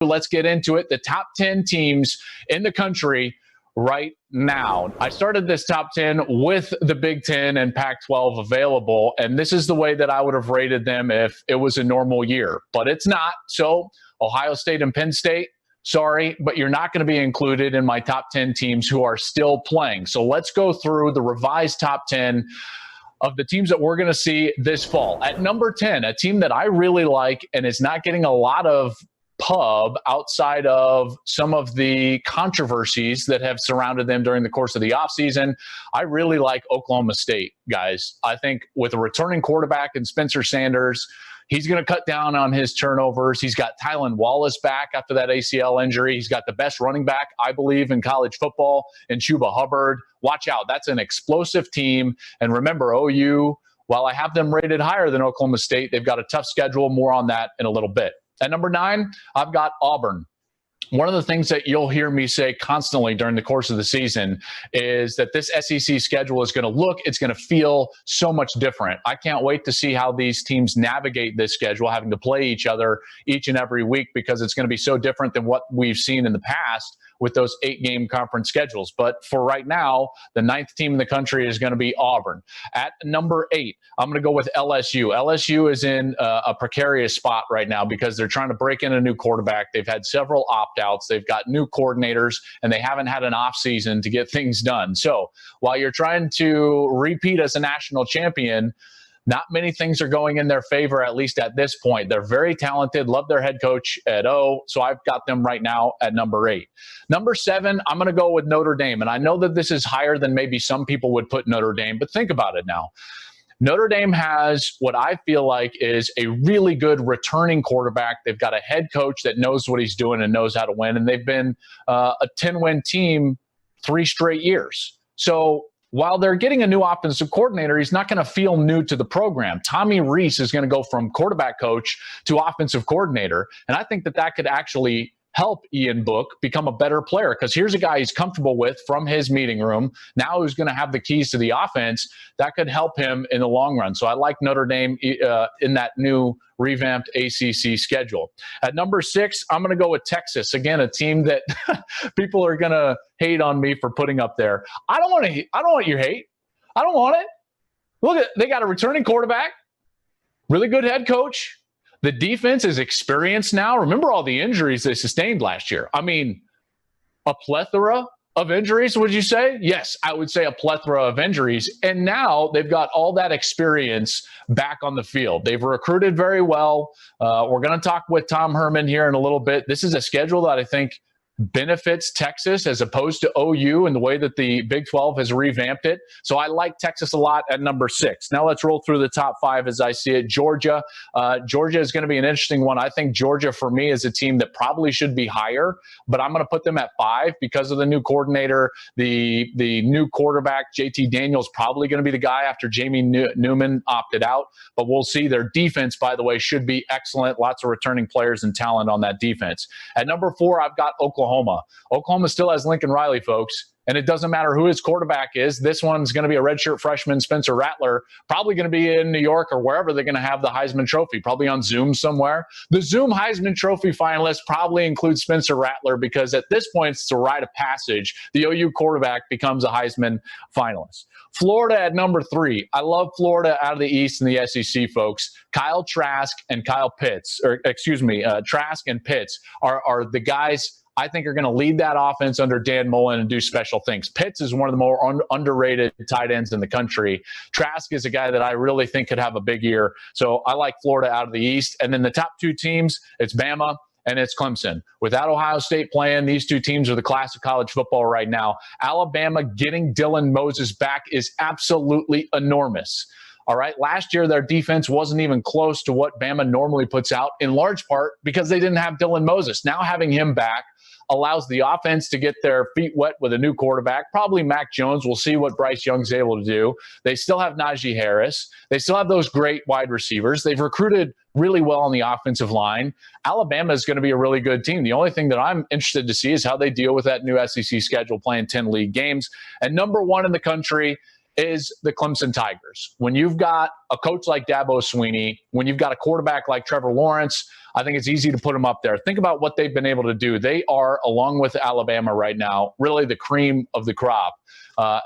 Let's get into it. The top 10 teams in the country right now. I started this top 10 with the Big Ten and Pac-12 available, and this is the way that I would have rated them if it was a normal year, but it's not. So Ohio State and Penn State, sorry, but you're not going to be included in my top 10 teams who are still playing. So let's go through the revised top 10 of the teams that we're going to see this fall. At number 10, a team that I really like and is not getting a lot of pub outside of some of the controversies that have surrounded them during the course of the offseason. I really like Oklahoma State, guys. I think with a returning quarterback in Spencer Sanders, he's going to cut down on his turnovers. He's got Tylan Wallace back after that ACL injury. He's got the best running back, I believe, in college football, in Chuba Hubbard. Watch out. That's an explosive team. And remember, OU, while I have them rated higher than Oklahoma State, they've got a tough schedule. More on that in a little bit. At number 9, I've got Auburn. One of the things that you'll hear me say constantly during the course of the season is that this SEC schedule is going to look, it's going to feel so much different. I can't wait to see how these teams navigate this schedule, having to play each other each and every week, because it's going to be so different than what we've seen in the past with those 8-game conference schedules. But for right now, the 9th team in the country is going to be Auburn. At number 8, I'm going to go with LSU. LSU is in a precarious spot right now because they're trying to break in a new quarterback. They've had several opt-outs. They've got new coordinators, and they haven't had an off-season to get things done. So while you're trying to repeat as a national champion, not many things are going in their favor, at least at this point. They're very talented, love their head coach at O, so I've got them right now at number 8. Number 7, I'm going to go with Notre Dame, and I know that this is higher than maybe some people would put Notre Dame, but think about it now. Notre Dame has what I feel like is a really good returning quarterback. They've got a head coach that knows what he's doing and knows how to win, and they've been a 10-win team 3 straight years. So while they're getting a new offensive coordinator, he's not going to feel new to the program. Tommy Rees is going to go from quarterback coach to offensive coordinator, and I think that that could actually help Ian Book become a better player, because here's a guy he's comfortable with from his meeting room. Now who's going to have the keys to the offense. That could help him in the long run. So I like Notre Dame in that new revamped ACC schedule. At number 6, I'm going to go with Texas. Again, a team that people are going to hate on me for putting up there. I don't want your hate. I don't want it. Look, they got a returning quarterback, really good head coach. The defense is experienced now. Remember all the injuries they sustained last year. I mean, a plethora of injuries, would you say? Yes, I would say a plethora of injuries. And now they've got all that experience back on the field. They've recruited very well. We're going to talk with Tom Herman here in a little bit. This is a schedule that I think benefits Texas as opposed to OU in the way that the Big 12 has revamped it. So I like Texas a lot at number 6. Now let's roll through the top 5 as I see it. Georgia. Georgia is going to be an interesting one. I think Georgia, for me, is a team that probably should be higher, but I'm going to put them at 5 because of the new coordinator, the new quarterback. JT Daniels probably going to be the guy after Jamie Newman opted out, but we'll see. Their defense, by the way, should be excellent. Lots of returning players and talent on that defense. At number 4, I've got Oklahoma. Oklahoma still has Lincoln Riley, folks, and it doesn't matter who his quarterback is. This one's going to be a redshirt freshman, Spencer Rattler, probably going to be in New York or wherever they're going to have the Heisman Trophy, probably on Zoom somewhere. The Zoom Heisman Trophy finalists probably include Spencer Rattler because at this point, it's a rite of passage. The OU quarterback becomes a Heisman finalist. Florida at number 3. I love Florida out of the East and the SEC, folks. Kyle Trask and Trask and Pitts are the guys I think are going to lead that offense under Dan Mullen and do special things. Pitts is one of the more underrated tight ends in the country. Trask is a guy that I really think could have a big year. So I like Florida out of the East. And then the top 2 teams, it's Bama and it's Clemson. Without Ohio State playing, these 2 teams are the class of college football right now. Alabama getting Dylan Moses back is absolutely enormous. All right, last year their defense wasn't even close to what Bama normally puts out, in large part because they didn't have Dylan Moses. Now having him back allows the offense to get their feet wet with a new quarterback, probably Mac Jones. We'll see what Bryce Young's able to do. They still have Najee Harris. They still have those great wide receivers. They've recruited really well on the offensive line. Alabama is going to be a really good team. The only thing that I'm interested to see is how they deal with that new SEC schedule, playing 10 league games. And number 1 in the country is the Clemson Tigers. When you've got a coach like Dabo Swinney, when you've got a quarterback like Trevor Lawrence, I think it's easy to put them up there. Think about what they've been able to do. They are, along with Alabama right now, really the cream of the crop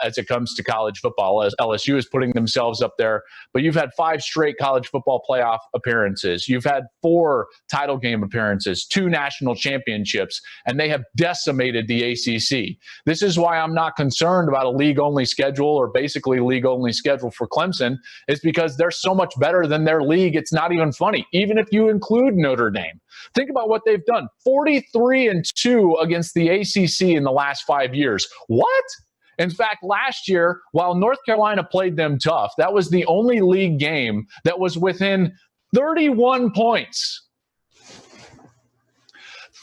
as it comes to college football. As LSU is putting themselves up there. But you've had 5 straight college football playoff appearances. You've had 4 title game appearances, 2 national championships, and they have decimated the ACC. This is why I'm not concerned about a league-only schedule, or basically league-only schedule for Clemson, is because they're so much better than their league. It's not even funny, even if you include Notre Dame. Think about what they've done. 43-2 against the ACC in the last 5 years. What? In fact, last year, while North Carolina played them tough, that was the only league game that was within 31 points.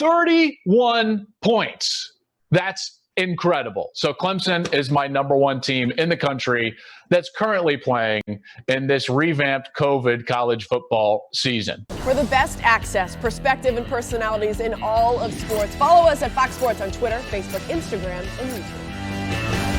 31 points. That's incredible. So Clemson is my number 1 team in the country that's currently playing in this revamped COVID college football season. For the best access, perspective, and personalities in all of sports, follow us at Fox Sports on Twitter, Facebook, Instagram, and YouTube.